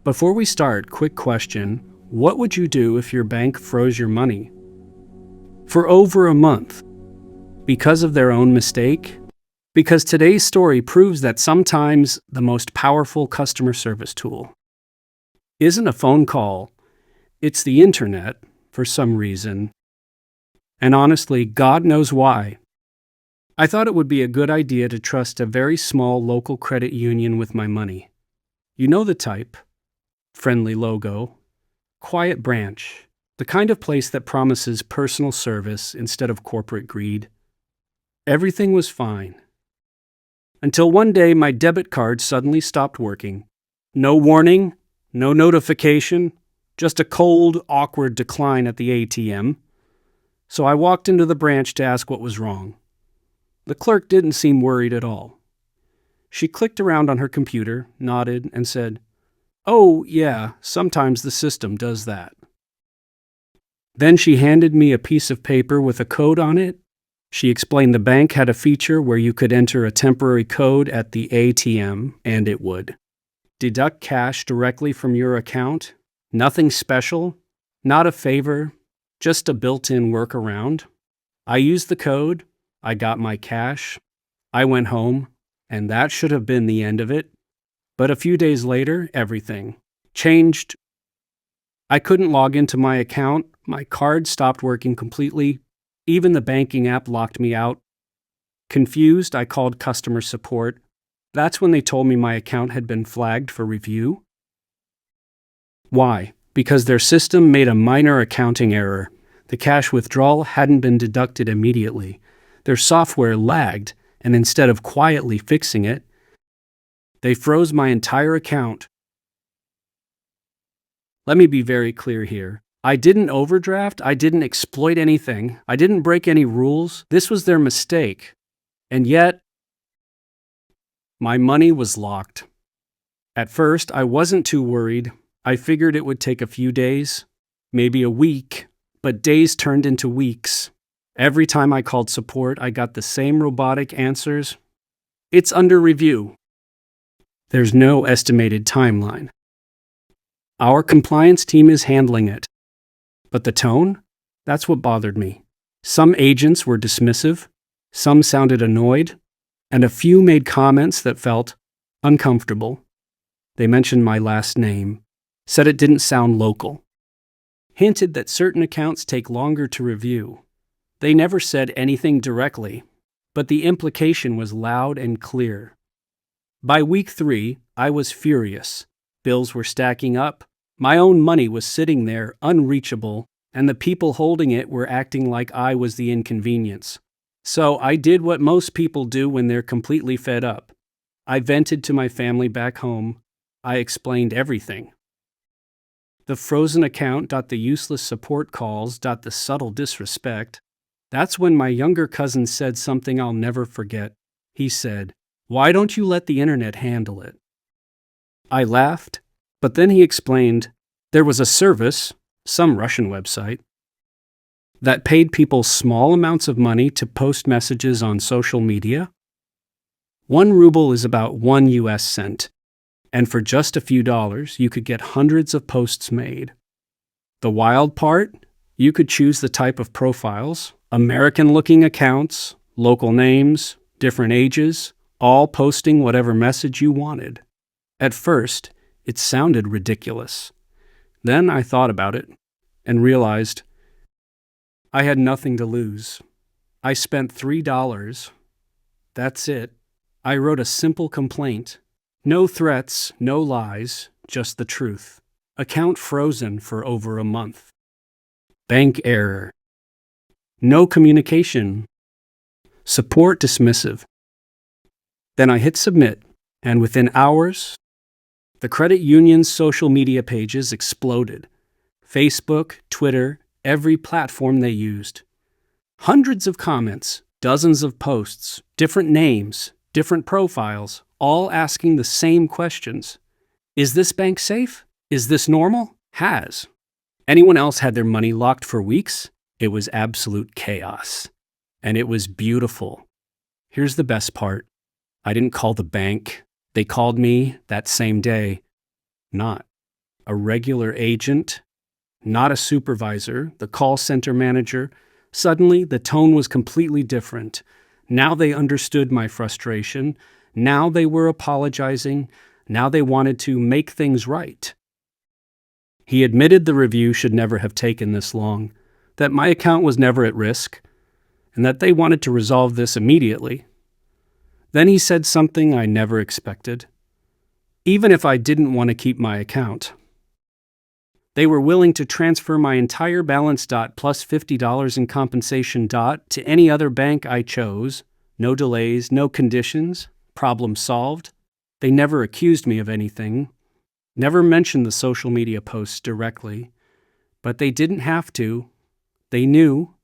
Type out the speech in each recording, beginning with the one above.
Before we start, quick question. What would you do if your bank froze your money for over a month because of their own mistake? Because today's story proves that sometimes the most powerful customer service tool isn't a phone call, it's the internet for some reason. And honestly, God knows why. I thought it would be a good idea to trust a very small local credit union with my money. You know the type. Friendly logo, quiet branch, the kind of place that promises personal service instead of corporate greed. Everything was fine. Until one day my debit card suddenly stopped working. No warning, no notification, just a cold, awkward decline at the ATM. So I walked into the branch to ask what was wrong. The clerk didn't seem worried at all. She clicked around on her computer, nodded, and said, "Oh, yeah, sometimes the system does that." Then she handed me a piece of paper with a code on it. She explained the bank had a feature where you could enter a temporary code at the ATM, and it would deduct cash directly from your account. Nothing special, not a favor, just a built-in workaround. I used the code, I got my cash, I went home, and that should have been the end of it. But a few days later, everything changed. I couldn't log into my account, my card stopped working completely, even the banking app locked me out. Confused, I called customer support. That's when they told me my account had been flagged for review. Why? Because their system made a minor accounting error. The cash withdrawal hadn't been deducted immediately. Their software lagged, and instead of quietly fixing it, they froze my entire account. Let me be very clear here. I didn't overdraft, I didn't exploit anything, I didn't break any rules. This was their mistake. And yet, my money was locked. At first, I wasn't too worried. I figured it would take a few days, maybe a week, but days turned into weeks. Every time I called support, I got the same robotic answers. It's under review. There's no estimated timeline. Our compliance team is handling it. But the tone? That's what bothered me. Some agents were dismissive, some sounded annoyed, and a few made comments that felt uncomfortable. They mentioned my last name, said it didn't sound local, hinted that certain accounts take longer to review. They never said anything directly, but the implication was loud and clear. By week 3, I was furious. Bills were stacking up. My own money was sitting there, unreachable, and the people holding it were acting like I was the inconvenience. So I did what most people do when they're completely fed up. I vented to my family back home. I explained everything. The frozen account, the useless support calls, the subtle disrespect. That's when my younger cousin said something I'll never forget. He said, "Why don't you let the internet handle it?" I laughed, but then he explained there was a service, some Russian website, that paid people small amounts of money to post messages on social media. 1 ruble is about 1 US cent, and for just a few dollars, you could get hundreds of posts made. The wild part? You could choose the type of profiles, American-looking accounts, local names, different ages, all posting whatever message you wanted. At first, it sounded ridiculous. Then I thought about it and realized I had nothing to lose. I spent $3. That's it. I wrote a simple complaint. No threats, no lies, just the truth. Account frozen for over a month. Bank error. No communication. Support dismissive. Then I hit submit, and within hours, the credit union's social media pages exploded. Facebook, Twitter, every platform they used. Hundreds of comments, dozens of posts, different names, different profiles, all asking the same questions. Is this bank safe? Is this normal? Has anyone else had their money locked for weeks? It was absolute chaos. And it was beautiful. Here's the best part. I didn't call the bank. They called me that same day. Not. a regular agent, not a supervisor, the call center manager. Suddenly, the tone was completely different. Now they understood my frustration. Now they were apologizing. Now they wanted to make things right. He admitted the review should never have taken this long, that my account was never at risk, and that they wanted to resolve this immediately. Then he said something I never expected. Even if I didn't want to keep my account, they were willing to transfer my entire balance plus $50 in compensation to any other bank I chose. No delays, no conditions, problem solved. They never accused me of anything, never mentioned the social media posts directly, but they didn't have to. They knew,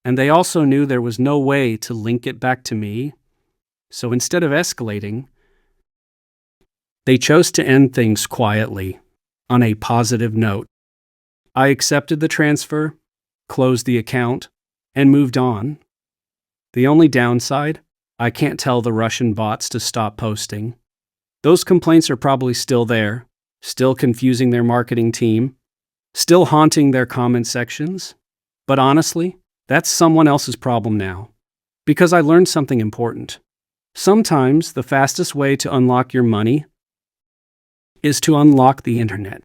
and they also knew there was no way to link it back to me. So instead of escalating, they chose to end things quietly, on a positive note. I accepted the transfer, closed the account, and moved on. The only downside, I can't tell the Russian bots to stop posting. Those complaints are probably still there, still confusing their marketing team, still haunting their comment sections. But honestly, that's someone else's problem now. Because I learned something important. Sometimes the fastest way to unlock your money is to unlock the internet.